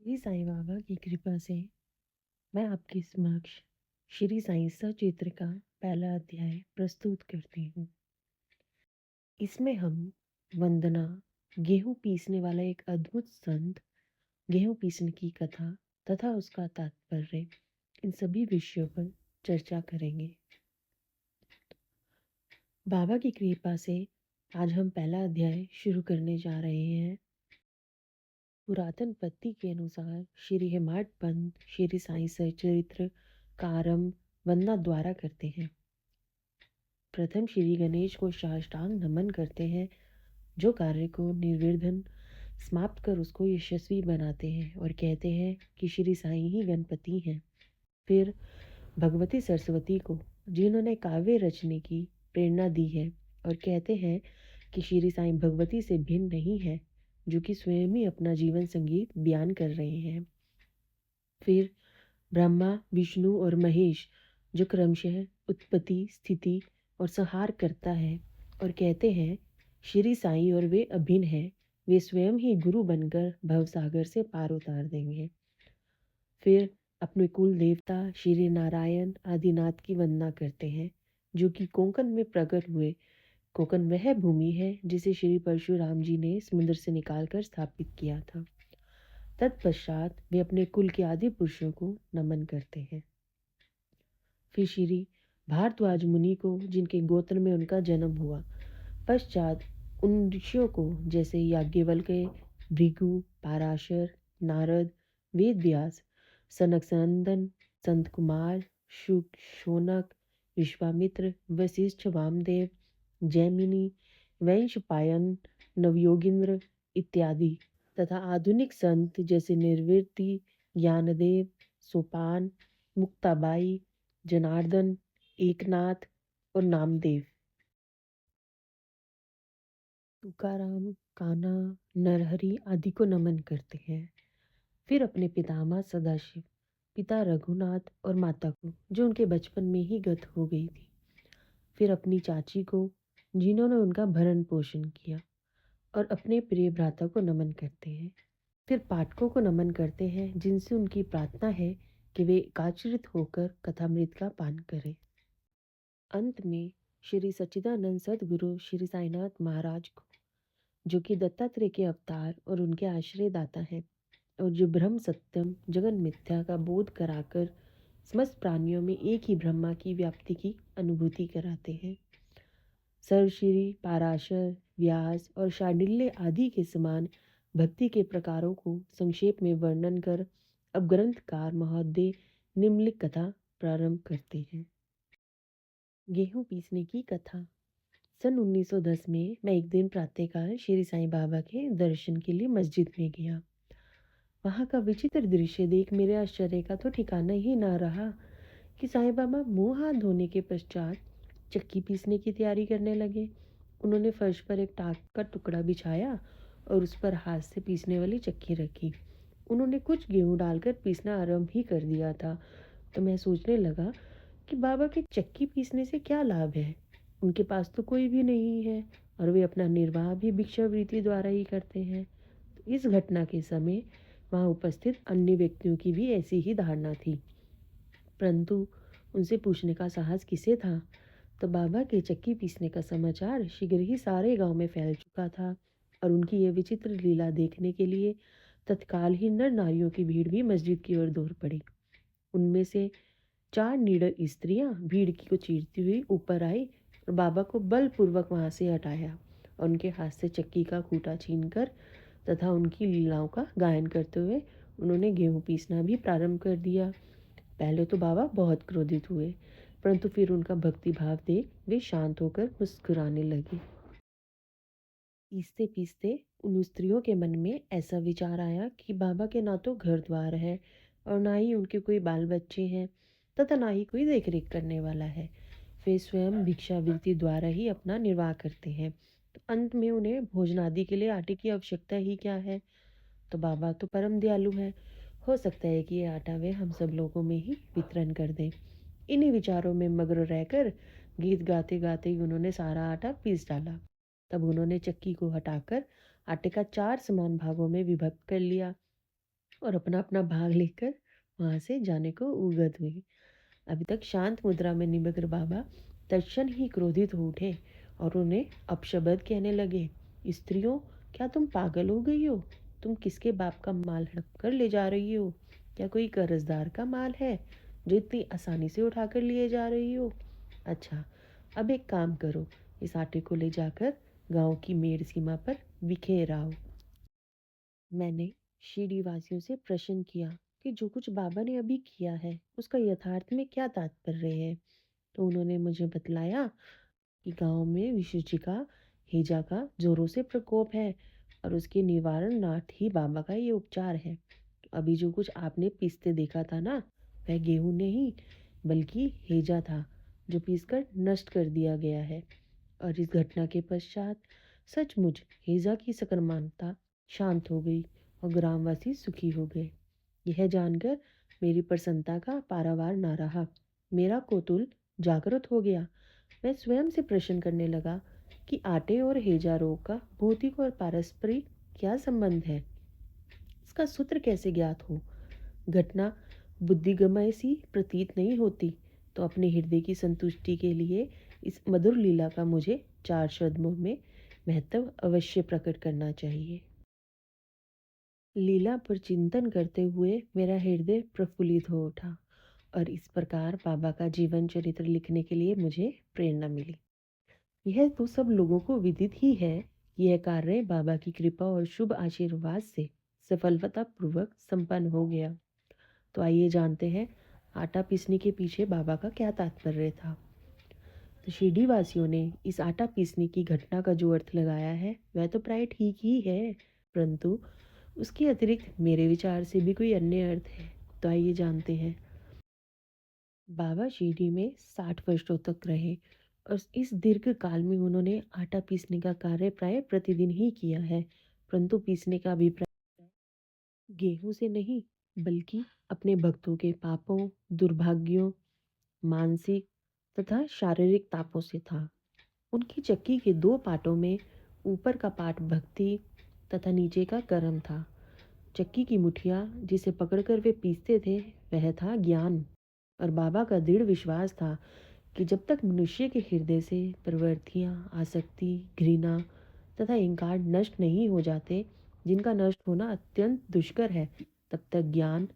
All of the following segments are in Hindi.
श्री साईं बाबा की कृपा से मैं आपके समक्ष श्री साईं सचित्र का पहला अध्याय प्रस्तुत करती हूँ। इसमें हम वंदना, गेहूं पीसने वाला एक अद्भुत संत, गेहूं पीसने की कथा तथा उसका तात्पर्य, इन सभी विषयों पर चर्चा करेंगे। बाबा की कृपा से आज हम पहला अध्याय शुरू करने जा रहे हैं। पुरातन पत्ती के अनुसार श्री हेमाड पंत श्री साईं सचरित्र का आरंभ वंदना द्वारा करते हैं। प्रथम श्री गणेश को साष्टांग नमन करते हैं, जो कार्य को निर्विघ्न समाप्त कर उसको यशस्वी बनाते हैं, और कहते हैं कि श्री साईं ही गणपति हैं। फिर भगवती सरस्वती को, जिन्होंने काव्य रचने की प्रेरणा दी है, और कहते हैं कि श्री साईं भगवती से भिन्न नहीं है, जो कि स्वयं ही अपना जीवन संगीत बयान कर रहे हैं। फिर ब्रह्मा, विष्णु और महेश, जो क्रमशः उत्पत्ति, स्थिति और संहार करता है, और कहते हैं श्री साईं और वे अभिन्न हैं, वे स्वयं ही गुरु बनकर भवसागर से पार उतार देंगे। फिर अपने कुल देवता श्री नारायण आदिनाथ की वंदना करते हैं, जो कि कोंकण में प्रकट हुए। कोंकण वह भूमि है जिसे श्री परशुराम जी ने समुद्र से निकालकर स्थापित किया था। तत्पश्चात वे अपने कुल के आदि पुरुषों को नमन करते हैं। फिर श्री भारद्वाज मुनि को, जिनके गोत्र में उनका जन्म हुआ, पश्चात उन ऋषियों को, जैसे याज्ञवल्क्य, भृगु, पाराशर, नारद, वेद व्यास, सनक सनंदन, संत कुमार, शुक, शौनक, विश्वामित्र, वशिष्ठ, वामदेव, जैमिनी, वैशंपायन, नवयोगिंद्र इत्यादि, तथा आधुनिक संत जैसे निर्वृति, ज्ञानदेव, सोपान, मुक्ताबाई, जनार्दन, एकनाथ और नामदेव, तुकाराम, कान्हा, नरहरि आदि को नमन करते हैं। फिर अपने पितामह सदाशिव, पिता रघुनाथ और माता को, जो उनके बचपन में ही गत हो गई थी। फिर अपनी चाची को, जिन्होंने उनका भरण पोषण किया, और अपने प्रिय भ्राता को नमन करते हैं। फिर पाठकों को नमन करते हैं, जिनसे उनकी प्रार्थना है कि वे एकाचरित होकर कथामृत का पान करें। अंत में श्री सच्चिदानंद सदगुरु श्री साईनाथ महाराज को, जो कि दत्तात्रेय के अवतार और उनके आश्रयदाता हैं, और जो ब्रह्म सत्यम जगन मिथ्या का बोध कराकर समस्त प्राणियों में एक ही ब्रह्मा की व्याप्ति की अनुभूति कराते हैं। सर्वश्री, पाराशर, व्यास और शांडिल्य आदि के समान भक्ति के प्रकारों को संक्षेप में वर्णन कर अब ग्रंथकार महोदय निम्नलिखित कथा प्रारंभ करते हैं। गेहूं पीसने की कथा। सन 1910 में मैं एक दिन प्रातःकाल श्री साईं बाबा के दर्शन के लिए मस्जिद में गया। वहाँ का विचित्र दृश्य देख मेरे आश्चर्य का तो ठिकाना ही ना रहा कि साईं बाबा मुंह हाथ धोने के पश्चात चक्की पीसने की तैयारी करने लगे। उन्होंने फर्श पर एक टाट का टुकड़ा बिछाया और उस पर हाथ से पीसने वाली चक्की रखी। उन्होंने कुछ गेहूं डालकर पीसना आरंभ ही कर दिया था, तो मैं सोचने लगा कि बाबा के चक्की पीसने से क्या लाभ है। उनके पास तो कोई भी नहीं है, और वे अपना निर्वाह भी भिक्षावृत्ति द्वारा ही करते हैं। तो इस घटना के समय वहाँ उपस्थित अन्य व्यक्तियों की भी ऐसी ही धारणा थी, परंतु उनसे पूछने का साहस किसे था। तो बाबा के चक्की पीसने का समाचार शीघ्र ही सारे गांव में फैल चुका था, और उनकी यह विचित्र लीला देखने के लिए तत्काल ही नर नारियों की भीड़ भी मस्जिद की ओर दौड़ पड़ी। उनमें से 4 निडर स्त्रियां भीड़ की को चीरती हुई ऊपर आई और बाबा को बलपूर्वक वहां से हटाया, और उनके हाथ से चक्की का खूंटा छीनकर तथा उनकी लीलाओं का गायन करते हुए उन्होंने गेहूं पीसना भी प्रारंभ कर दिया। पहले तो बाबा बहुत क्रोधित हुए, परंतु फिर उनका भक्ति भाव देख वे शांत होकर मुस्कुराने लगे। पीसते पीसते उन स्त्रियों के मन में ऐसा विचार आया कि बाबा के ना तो घर द्वार है, और ना ही उनके कोई बाल बच्चे हैं, तथा ना ही कोई देख रेख करने वाला है। वे स्वयं भिक्षावृत्ति द्वारा ही अपना निर्वाह करते हैं, तो अंत में उन्हें भोजन आदि के लिए आटे की आवश्यकता ही क्या है। तो बाबा तो परम दयालु है, हो सकता है कि ये आटा वे हम सब लोगों में ही वितरण कर दें। इन्हीं विचारों में मग्न रहकर गीत गाते गाते ही उन्होंने सारा आटा पीस डाला। तब उन्होंने चक्की को हटाकर आटे का 4 समान भागों में विभक्त कर लिया। और अपना-अपना भाग लेकर वहाँ से जाने को उगत हुई। अभी तक शांत मुद्रा में निमग्न बाबा तत्क्षण ही क्रोधित हो उठे और उन्हें अपशब्द कहने लगे। स्त्रियों, क्या तुम पागल हो गई हो? तुम किसके बाप का माल हड़प कर ले जा रही हो? क्या कोई कर्जदार का माल है जो इतनी आसानी से उठाकर लिए जा रही हो? अच्छा, अब एक काम करो, इस आटे को ले जाकर गांव की मेड़ सीमा पर बिखेर आओ। मैंने शिरडी वासियों से प्रश्न किया कि जो कुछ बाबा ने अभी किया है उसका यथार्थ में क्या तात्पर्य है। तो उन्होंने मुझे बतलाया कि गांव में विशुचिका हेजा का जोरों से प्रकोप है और उसके निवारणार्थ ही बाबा का ये उपचार है। तो अभी जो कुछ आपने पीसते देखा था ना, वह गेहूं नहीं बल्कि हेजा था जो पीसकर नष्ट कर दिया गया है। और इस घटना के पश्चात सचमुच हेजा की सकरमानता शांत हो गई और ग्रामवासी सुखी हो गए। यह जानकर मेरी प्रसन्नता का पारावार न रहा। मेरा कौतूहल जागृत हो गया। मैं स्वयं से प्रश्न करने लगा कि आटे और हेजा रोग का भौतिक और पारस्परिक क्या संबंध है? इसका सूत्र कैसे ज्ञात हो? घटना बुद्धिगमय सी प्रतीत नहीं होती, तो अपने हृदय की संतुष्टि के लिए इस मधुर लीला का मुझे 4 शब्दों में महत्व अवश्य प्रकट करना चाहिए। लीला पर चिंतन करते हुए मेरा हृदय प्रफुल्लित हो उठा और इस प्रकार बाबा का जीवन चरित्र लिखने के लिए मुझे प्रेरणा मिली। यह तो सब लोगों को विदित ही है। यह कार्य बाबा की कृपा और शुभ आशीर्वाद से सफलतापूर्वक संपन्न हो गया। तो आइए जानते हैं आटा पीसने के पीछे बाबा का क्या तात्पर्य था। तो शिरडी वासियों ने इस आटा पीसने की घटना का जो अर्थ लगाया है वह तो प्राय ठीक ही है, परंतु उसके अतिरिक्त मेरे विचार से भी कोई अन्य अर्थ है। तो आइए जानते हैं। बाबा शिरडी में 60 वर्षों तक रहे और इस दीर्घ काल में उन्होंने आटा पीसने का कार्य प्राय प्रतिदिन ही किया है, परंतु पीसने का अभिप्राय गेहूं से नहीं बल्कि अपने भक्तों के पापों, दुर्भाग्यों, मानसिक तथा शारीरिक तापों से था। उनकी चक्की के 2 पाटों में ऊपर का पाट भक्ति तथा नीचे का कर्म था। चक्की की मुठिया जिसे पकड़कर वे पीसते थे वह था ज्ञान। और बाबा का दृढ़ विश्वास था कि जब तक मनुष्य के हृदय से प्रवृत्तियाँ, आसक्ति, घृणा तथा अहंकार नष्ट नहीं हो जाते, जिनका नष्ट होना अत्यंत दुष्कर है, तब तक ज्ञान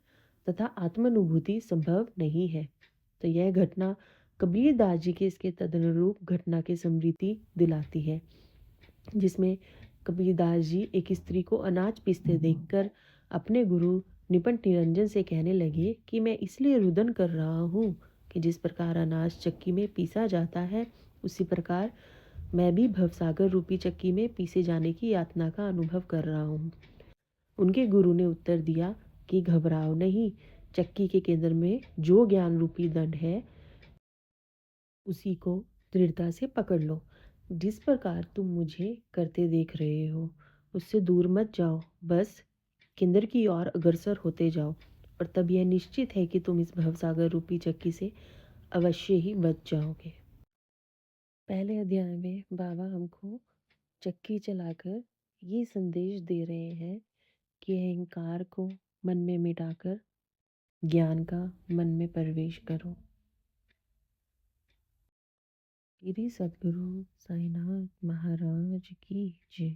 तथा आत्मानुभूति संभव नहीं है। तो यह घटना कबीर दास जी के इसके तदनुरूप घटना की स्मृति दिलाती है, जिसमें कबीरदास जी एक स्त्री को अनाज पीसते देखकर अपने गुरु निपट निरंजन से कहने लगे कि मैं इसलिए रुदन कर रहा हूँ कि जिस प्रकार अनाज चक्की में पीसा जाता है, उसी प्रकार मैं भी भवसागर रूपी चक्की में पीसे जाने की यातना का अनुभव कर रहा हूँ। उनके गुरु ने उत्तर दिया कि घबराओ नहीं, चक्की के केंद्र में जो ज्ञान रूपी दंड है उसी को दृढ़ता से पकड़ लो। जिस प्रकार तुम मुझे करते देख रहे हो उससे दूर मत जाओ, बस केंद्र की ओर अग्रसर होते जाओ और तब यह निश्चित है कि तुम इस भवसागर रूपी चक्की से अवश्य ही बच जाओगे। पहले अध्याय में बाबा हमको चक्की चलाकर ये संदेश दे रहे हैं कि अहंकार को मन में मिटाकर ज्ञान का मन में प्रवेश करो। श्री सद्गुरु साईनाथ महाराज की जय।